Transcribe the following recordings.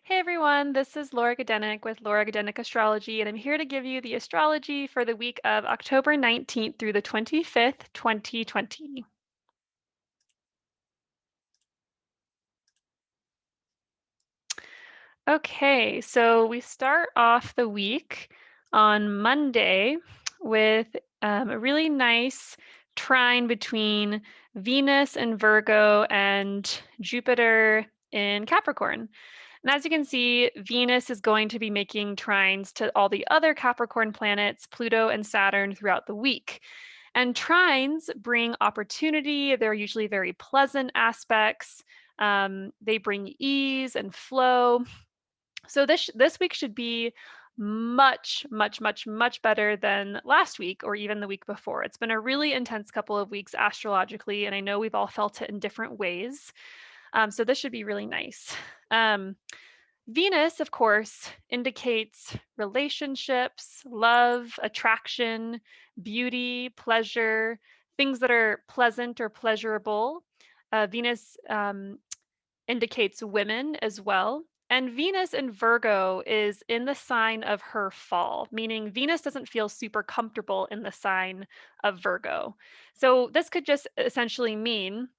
Hey everyone, this is Laura Gadenik with Laura Gadenik Astrology, and I'm here to give you the astrology for the week of October 19th through the 25th, 2020. Okay, so we start off the week on Monday with a really nice trine between Venus in Virgo and Jupiter in Capricorn. And as you can see, Venus is going to be making trines to all the other Capricorn planets, Pluto and Saturn, throughout the week. And trines bring opportunity. They're usually very pleasant aspects. They bring ease and flow. So this week should be much better than last week or even the week before. It's been a really intense couple of weeks astrologically, and I know we've all felt it in different ways. So this should be really nice. Um, Venus, of course, indicates relationships, love, attraction, beauty, pleasure, things that are pleasant or pleasurable. Venus indicates women as well. And Venus in Virgo is in the sign of her fall, meaning Venus doesn't feel super comfortable in the sign of Virgo. So this could just essentially mean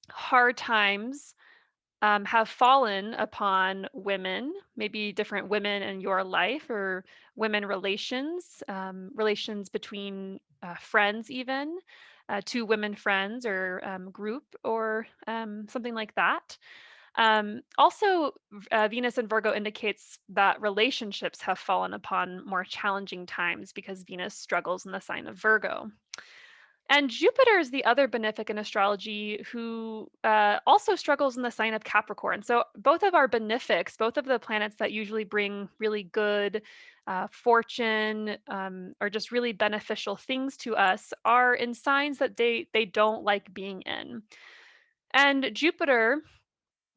hard times have fallen upon women, maybe different women in your life or women relations, relations between friends, even two women friends or group or something like that. Also, Venus in Virgo indicates that relationships have fallen upon more challenging times because Venus struggles in the sign of Virgo. And Jupiter is the other benefic in astrology who also struggles in the sign of Capricorn. So both of our benefics, both of the planets that usually bring really good fortune or just really beneficial things to us, are in signs that they don't like being in. And Jupiter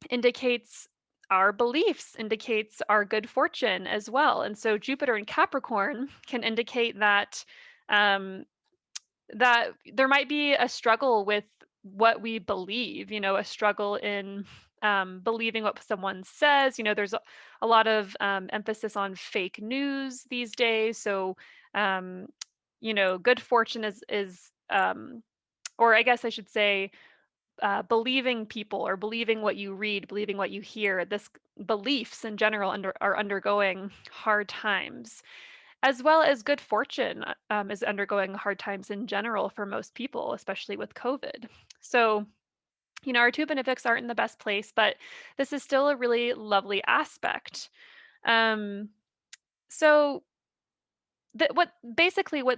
indicates our beliefs, indicates our good fortune as well. And so Jupiter in Capricorn can indicate um, that there might be a struggle with what we believe, a struggle in believing what someone says. There's a lot of emphasis on fake news these days. So, um, good fortune is, or I guess I should say, believing people or believing what you read, believing what you hear. This beliefs in general are undergoing hard times, as well as good fortune is undergoing hard times in general for most people, especially with COVID. So, our two benefics aren't in the best place, but this is still a really lovely aspect. Um, so, what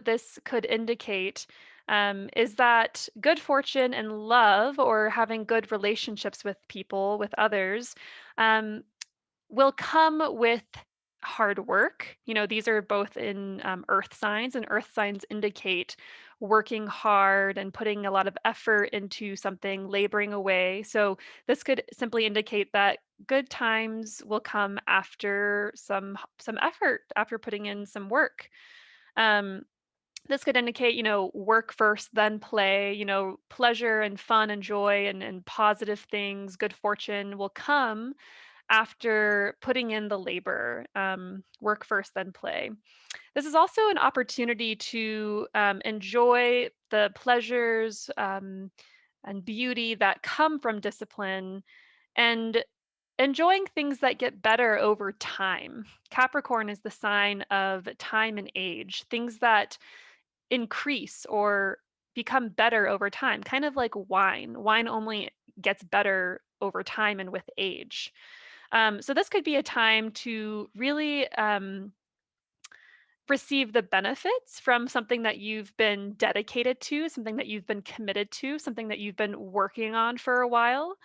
this could indicate is that good fortune and love, or having good relationships with people, with others, um, will come with hard work. These are both in earth signs, and earth signs indicate working hard and putting a lot of effort into something, laboring away. So this could simply indicate that good times will come after some effort, after putting in some work. Um, this could indicate, work first, then play, pleasure and fun and joy and positive things, good fortune will come after putting in the labor, work first, then play. This is also an opportunity to enjoy the pleasures and beauty that come from discipline and enjoying things that get better over time. Capricorn is the sign of time and age, things that increase or become better over time, kind of like wine. Wine only gets better over time and with age. So this could be a time to really receive the benefits from something that you've been dedicated to, something that you've been committed to, something that you've been working on for a while.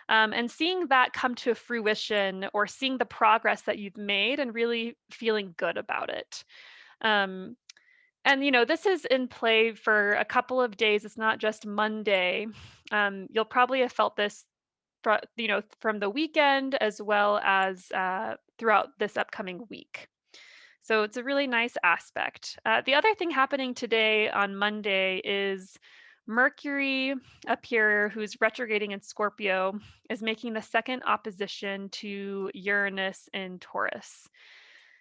And seeing that come to fruition, or seeing the progress that you've made and really feeling good about it. Um, and this is in play for a couple of days. It's not just Monday. You'll probably have felt this from the weekend as well as throughout this upcoming week. So it's a really nice aspect. The other thing happening today on Monday is Mercury up here, who's retrograding in Scorpio, is making the second opposition to Uranus in Taurus.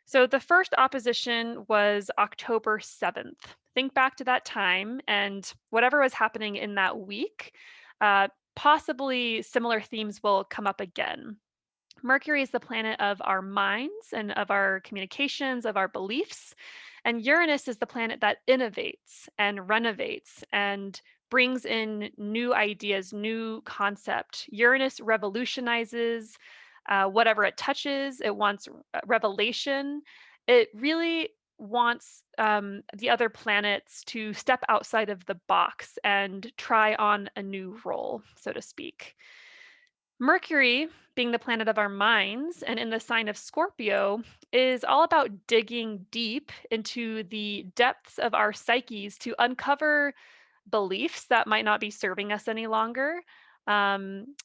So the first opposition was October 7th. Think back to that time and whatever was happening in that week, possibly similar themes will come up again. Mercury is the planet of our minds and of our communications, of our beliefs. And Uranus is the planet that innovates and renovates and brings in new ideas, new concept. Uranus revolutionizes whatever it touches. It wants revelation. It really wants the other planets to step outside of the box and try on a new role, so to speak. Mercury, being the planet of our minds and in the sign of Scorpio, is all about digging deep into the depths of our psyches to uncover beliefs that might not be serving us any longer. Um,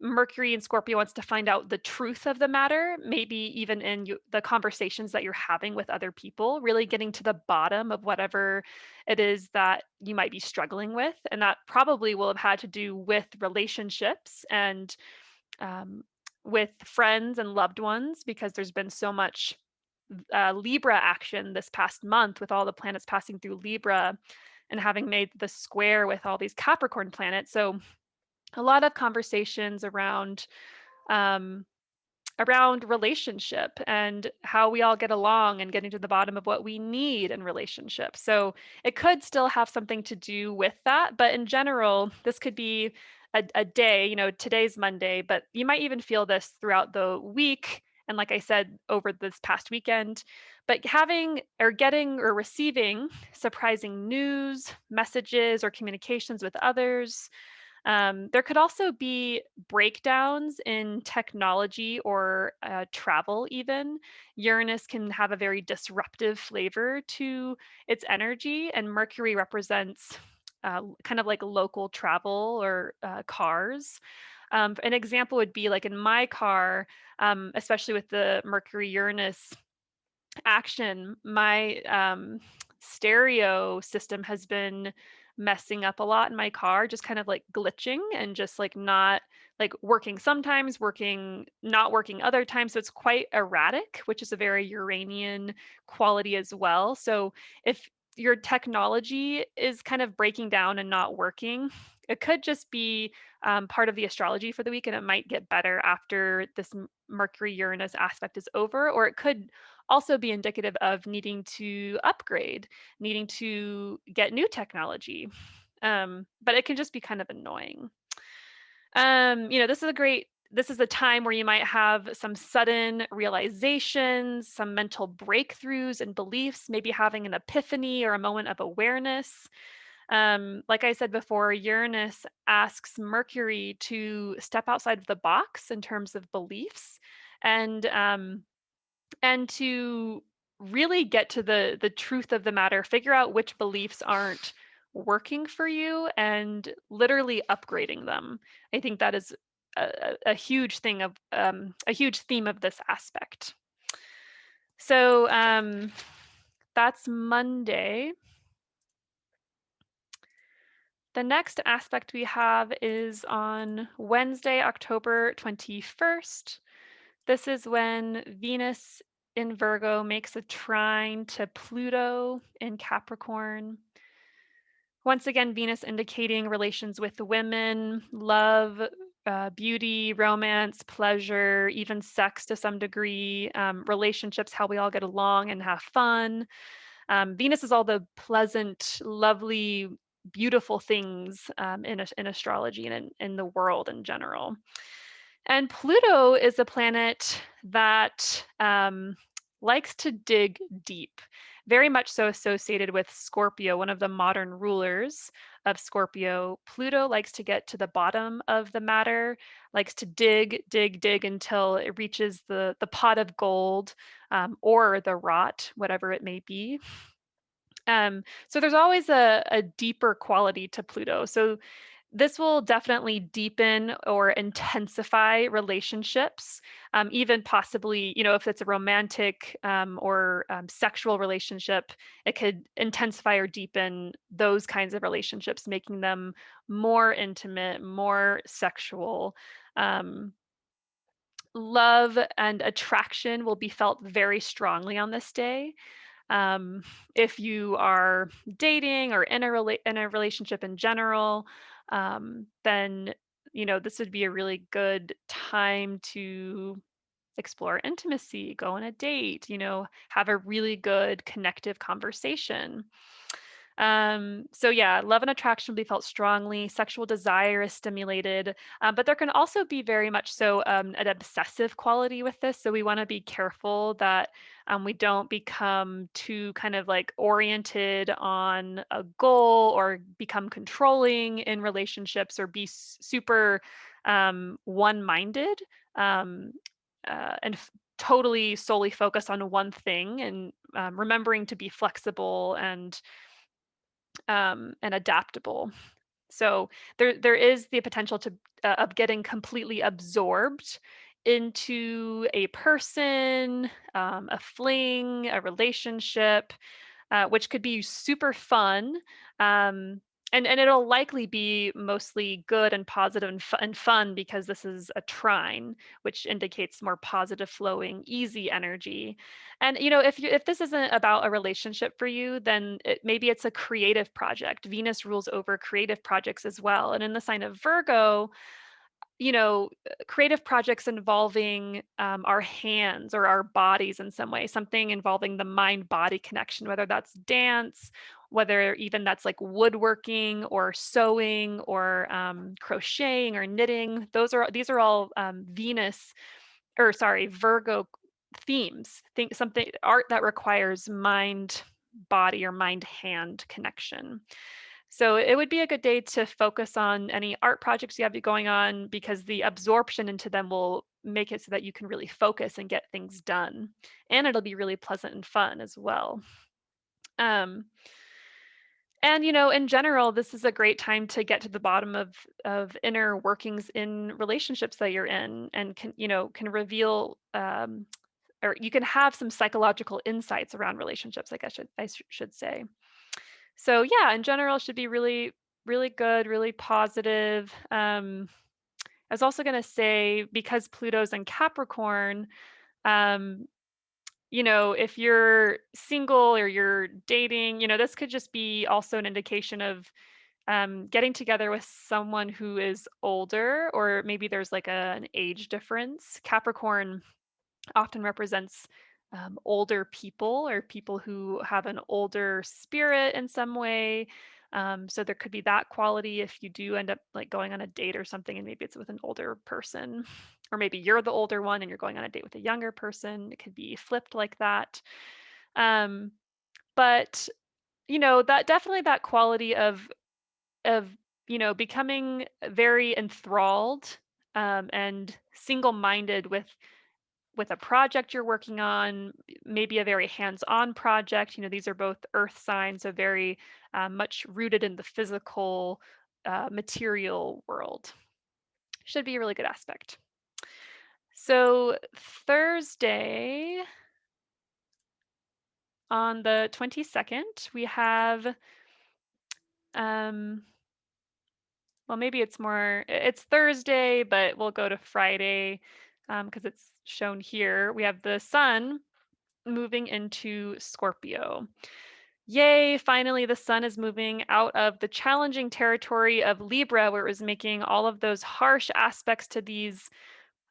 Mercury in Scorpio wants to find out the truth of the matter, maybe even in the conversations that you're having with other people, really getting to the bottom of whatever it is that you might be struggling with. And that probably will have had to do with relationships and um, with friends and loved ones because there's been so much Libra action this past month with all the planets passing through Libra and having made the square with all these Capricorn planets. So a lot of conversations um, around relationship and how we all get along and getting to the bottom of what we need in relationships. So it could still have something to do with that, but in general, this could be a day, today's Monday, but you might even feel this throughout the week. And like I said, over this past weekend, but having or getting or receiving surprising news, messages, or communications with others, there could also be breakdowns in technology or travel, even. Uranus can have a very disruptive flavor to its energy, and Mercury represents kind of like local travel or cars. An example would be like in my car, especially with the Mercury Uranus action, my stereo system has been messing up a lot in my car, just kind of like glitching and just like not like working sometimes, working not working other times. So it's quite erratic, which is a very Uranian quality as well. So if your technology is kind of breaking down and not working, it could just be part of the astrology for the week, and it might get better after this Mercury Uranus aspect is over, or it could also be indicative of needing to upgrade, needing to get new technology. But it can just be kind of annoying. This is a time where you might have some sudden realizations, some mental breakthroughs and beliefs, maybe having an epiphany or a moment of awareness. Like I said before, Uranus asks Mercury to step outside of the box in terms of beliefs and to really get to the truth of the matter, figure out which beliefs aren't working for you and literally upgrading them. I think that is a huge thing of a huge theme of this aspect. So that's Monday. The next aspect we have is on Wednesday, October 21st. This is when Venus in Virgo makes a trine to Pluto in Capricorn. Once again, Venus indicating relations with women, love, beauty, romance, pleasure, even sex to some degree, relationships, how we all get along and have fun. Venus is all the pleasant, lovely, beautiful things in astrology and in the world in general. And Pluto is a planet that likes to dig deep, very much so associated with Scorpio, one of the modern rulers of Scorpio. Pluto likes to get to the bottom of the matter, likes to dig, dig, dig until it reaches the pot of gold or the rot, whatever it may be. So there's always a deeper quality to Pluto. So This will definitely deepen or intensify relationships, even possibly, if it's a romantic or sexual relationship, it could intensify or deepen those kinds of relationships, making them more intimate, more sexual. Um, Love and attraction will be felt very strongly on this day. Um, if you are dating or in a relationship in general, then this would be a really good time to explore intimacy, go on a date, have a really good connective conversation. So yeah, love and attraction will be felt strongly. Sexual desire is stimulated, but there can also be very much so an obsessive quality with this. So we want to be careful that we don't become too kind of like oriented on a goal or become controlling in relationships or be super one-minded um, totally solely focus on one thing and remembering to be flexible and adaptable. So there is the potential to of getting completely absorbed into a person, a fling, a relationship, which could be super fun. Um, and it'll likely be mostly good and positive and fun because this is a trine, which indicates more positive flowing, easy energy. And if this isn't about a relationship for you, then maybe it's a creative project. Venus rules over creative projects as well. And in the sign of Virgo, creative projects involving our hands or our bodies in some way, something involving the mind body connection, whether that's dance, whether even that's like woodworking or sewing or crocheting or knitting. These are all Virgo themes. Think something art that requires mind body or mind hand connection. So it would be a good day to focus on any art projects you have going on because the absorption into them will make it so that you can really focus and get things done. And it'll be really pleasant and fun as well. Um, and in general, this is a great time to get to the bottom of inner workings in relationships that you're in, and can reveal or you can have some psychological insights around relationships. Like I should say. So yeah, in general, it should be really, really good, really positive. I was also going to say because Pluto's in Capricorn, um, if you're single or you're dating, this could just be also an indication of getting together with someone who is older, or maybe there's like an age difference. Capricorn often represents older people or people who have an older spirit in some way. So there could be that quality if you do end up like going on a date or something, and maybe it's with an older person, or maybe you're the older one and you're going on a date with a younger person. It could be flipped like that. Um, but that definitely that quality of becoming very enthralled and single-minded with a project you're working on, maybe a very hands-on project. These are both earth signs, so very much rooted in the physical, material world. Should be a really good aspect. So Thursday on the 22nd, we have, um, well, maybe it's Thursday, but we'll go to Friday because it's shown here. We have the sun moving into Scorpio. Yay, finally, the sun is moving out of the challenging territory of Libra, where it was making all of those harsh aspects to these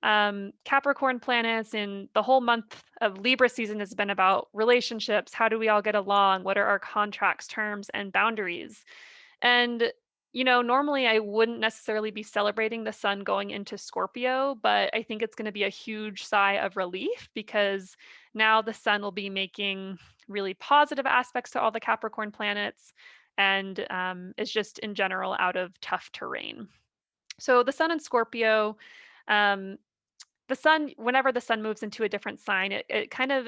Capricorn planets. And the whole month of Libra season has been about relationships. How do we all get along? What are our contracts, terms, and boundaries? And normally I wouldn't necessarily be celebrating the sun going into Scorpio, but I think it's going to be a huge sigh of relief because now the sun will be making really positive aspects to all the Capricorn planets and is just in general out of tough terrain. So the sun in Scorpio, um, whenever the sun moves into a different sign, it kind of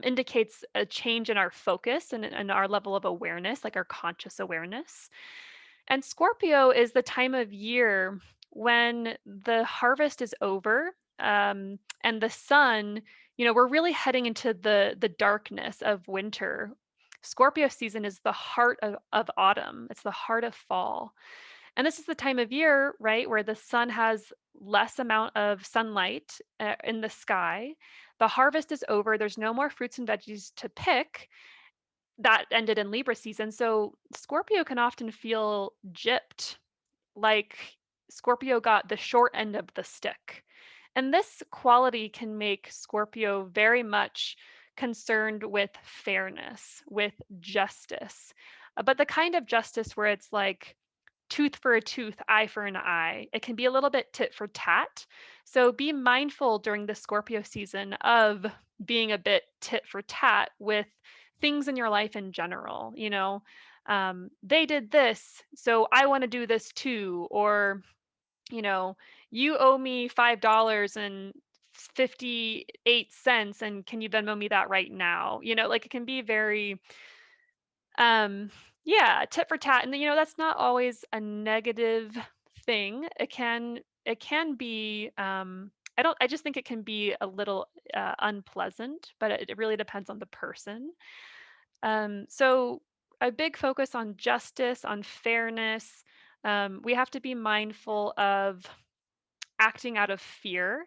indicates a change in our focus and our level of awareness, like our conscious awareness. And Scorpio is the time of year when the harvest is over, and the sun, we're really heading into the darkness of winter. Scorpio season is the heart of autumn. It's the heart of fall. And this is the time of year, right, where the sun has less amount of sunlight in the sky. The harvest is over. There's no more fruits and veggies to pick. That ended in Libra season. So Scorpio can often feel gypped, like Scorpio got the short end of the stick. And this quality can make Scorpio very much concerned with fairness, with justice. But the kind of justice where it's like tooth for a tooth, eye for an eye. It can be a little bit tit for tat. So be mindful during the Scorpio season of being a bit tit for tat with things in your life in general. They did this, so I want to do this too. Or, you know, you owe me $5 and 58 cents, and can you Venmo me that right now? Like it can be very um, yeah, tit for tat, and that's not always a negative thing. It can be I just think it can be a little unpleasant, but it really depends on the person. So a big focus on justice, on fairness. We have to be mindful of acting out of fear.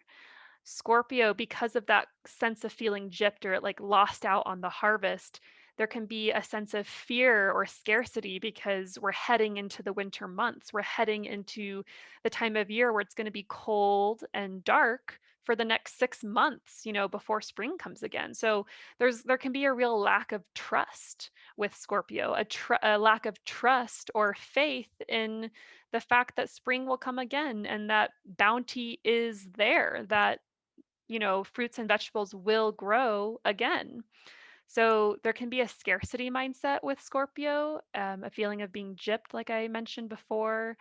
Scorpio, because of that sense of feeling gypped or like lost out on the harvest, there can be a sense of fear or scarcity because we're heading into the winter months. We're heading into the time of year where it's going to be cold and dark for the next 6 months, before spring comes again. So there can be a real lack of trust with Scorpio, a lack of trust or faith in the fact that spring will come again and that bounty is there, that fruits and vegetables will grow again. So there can be a scarcity mindset with Scorpio, a feeling of being gypped, like I mentioned before,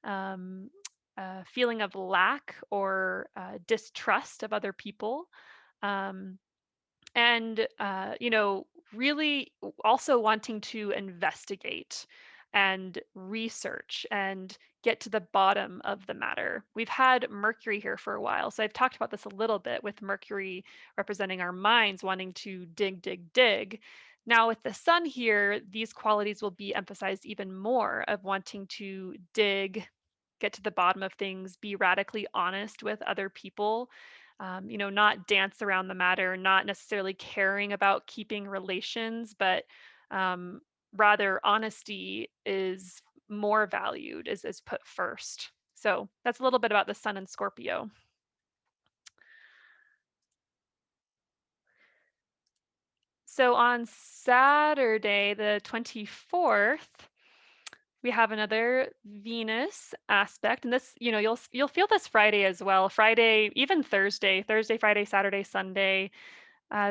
um, a feeling of lack or distrust of other people. Um, and really also wanting to investigate and research and get to the bottom of the matter. We've had Mercury here for a while, so I've talked about this a little bit, with Mercury representing our minds wanting to dig, dig, dig. Now with the sun here, these qualities will be emphasized even more, of wanting to dig, get to the bottom of things, be radically honest with other people, not dance around the matter, not necessarily caring about keeping relations, but um, rather honesty is more valued, is put first. So that's a little bit about the sun and Scorpio. So on Saturday, the 24th, we have another Venus aspect, and this, you'll feel this Friday as well. Friday, even Thursday, Friday, Saturday, Sunday.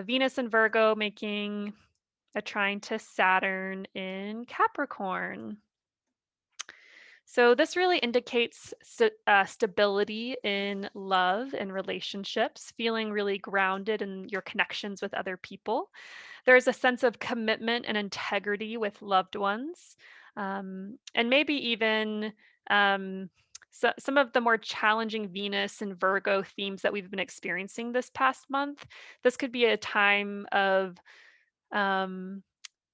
Venus and Virgo making a trine to Saturn in Capricorn. So this really indicates stability in love and relationships, feeling really grounded in your connections with other people. There's a sense of commitment and integrity with loved ones, and maybe even some of the more challenging Venus and Virgo themes that we've been experiencing this past month. This could be a time of um,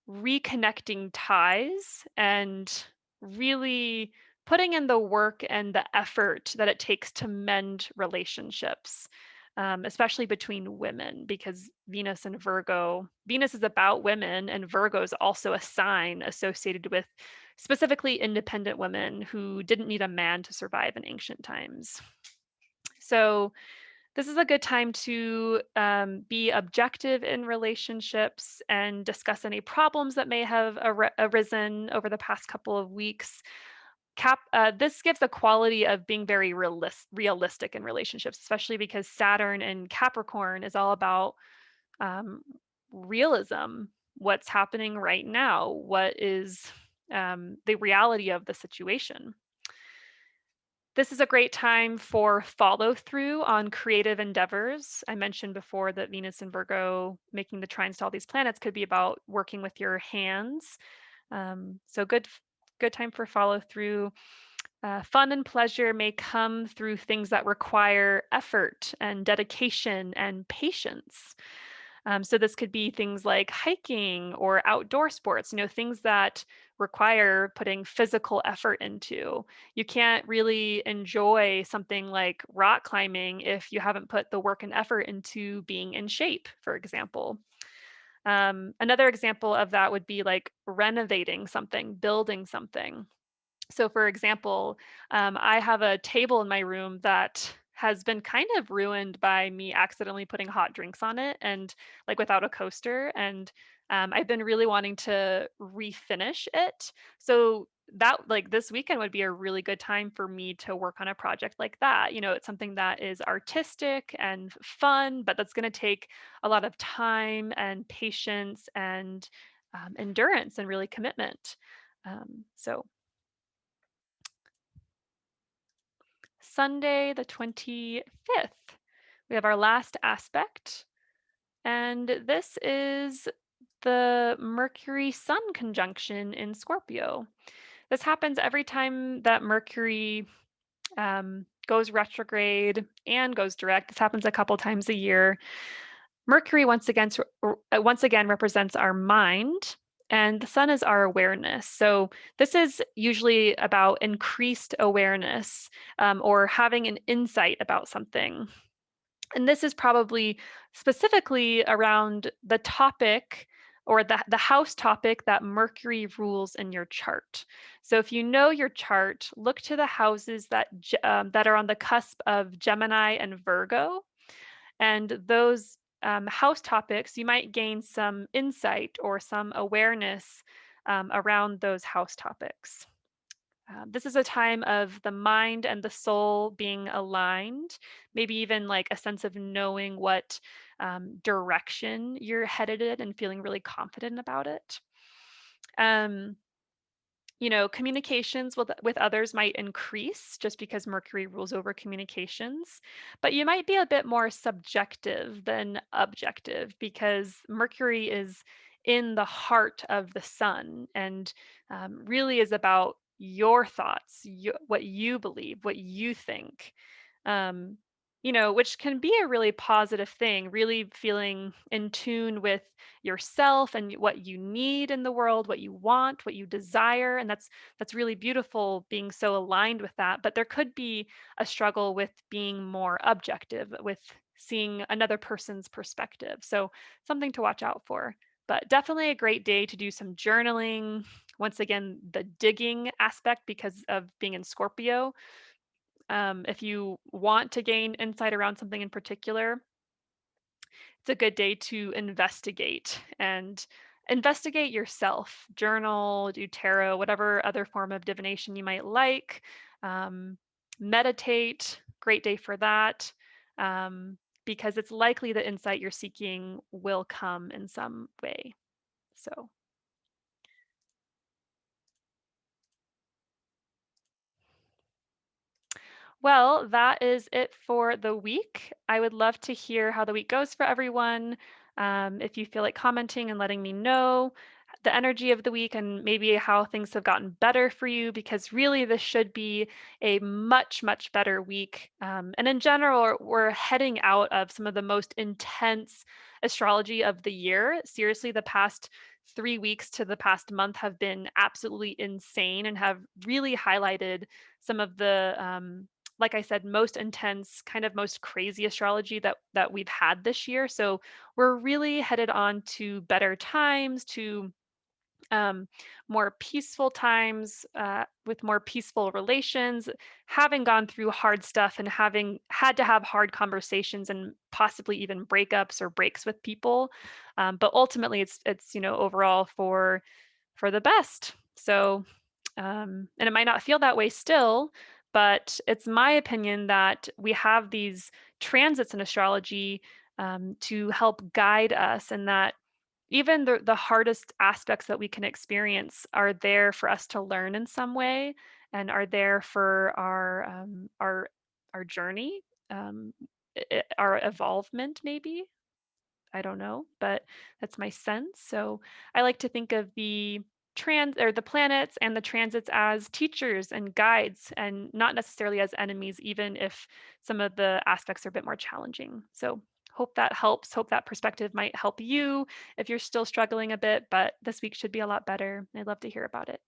reconnecting ties and really putting in the work and the effort that it takes to mend relationships, especially between women, because Venus is about women, and Virgo is also a sign associated with specifically independent women who didn't need a man to survive in ancient times. So, this is a good time to be objective in relationships and discuss any problems that may have arisen over the past couple of weeks. This gives a quality of being very realistic in relationships, especially because Saturn in Capricorn is all about um, realism. What's happening right now? What is the reality of the situation? This is a great time for follow through on creative endeavors. I mentioned before that Venus and Virgo making the trines to all these planets could be about working with your hands. So good good time for follow through. Fun and pleasure may come through things that require effort and dedication and patience. So this could be things like hiking or outdoor sports, things that require putting physical effort into. You can't really enjoy something like rock climbing if you haven't put the work and effort into being in shape, for example. Another example of that would be like renovating something, building something. So, for example, I have a table in my room that has been kind of ruined by me accidentally putting hot drinks on it and like without a coaster. And I've been really wanting to refinish it. So, that like this weekend would be a really good time for me to work on a project like that. It's something that is artistic and fun, but that's going to take a lot of time and patience and endurance and really commitment. So, Sunday, the 25th. We have our last aspect, and this is the Mercury Sun conjunction in Scorpio. This happens every time that Mercury goes retrograde and goes direct. This happens a couple times a year. Mercury once again represents our mind, and the sun is our awareness. So this is usually about increased awareness or having an insight about something. And this is probably specifically around the topic or the house topic that Mercury rules in your chart. So if you know your chart, look to the houses that are on the cusp of Gemini and Virgo, and those house topics, you might gain some insight or some awareness around those house topics. This is a time of the mind and the soul being aligned, maybe even like a sense of knowing what direction you're headed in and feeling really confident about it. Um, Communications with others might increase just because Mercury rules over communications, but you might be a bit more subjective than objective because Mercury is in the heart of the sun and really is about your thoughts, what you believe, what you think. Um, which can be a really positive thing, really feeling in tune with yourself and what you need in the world, what you want, what you desire, and that's really beautiful being so aligned with that. But there could be a struggle with being more objective, with seeing another person's perspective. So something to watch out for. But definitely a great day to do some journaling. Once again, the digging aspect because of being in Scorpio. If you want to gain insight around something in particular, it's a good day to investigate yourself. Journal, do tarot, whatever other form of divination you might like. Um, Meditate, great day for that. Because it's likely the insight you're seeking will come in some way. So, well, that is it for the week. I would love to hear how the week goes for everyone. If you feel like commenting and letting me know the energy of the week and maybe how things have gotten better for you, because really this should be a much, much better week. And in general, we're heading out of some of the most intense astrology of the year. Seriously, the past 3 weeks to the past month have been absolutely insane and have really highlighted some of the like I said, most intense, kind of most crazy astrology that we've had this year. So we're really headed on to better times, to um, more peaceful times with more peaceful relations, having gone through hard stuff and having had to have hard conversations and possibly even breakups or breaks with people. But ultimately, it's overall for the best. So and it might not feel that way still, but it's my opinion that we have these transits in astrology to help guide us, and that even the hardest aspects that we can experience are there for us to learn in some way and are there for our journey, um, our evolvement, maybe. I don't know, but that's my sense. So I like to think of the the planets and the transits as teachers and guides and not necessarily as enemies, even if some of the aspects are a bit more challenging. So hope that helps. Hope that perspective might help you if you're still struggling a bit, but this week should be a lot better. I'd love to hear about it.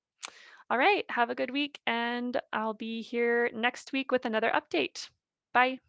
All right, have a good week, and I'll be here next week with another update. Bye.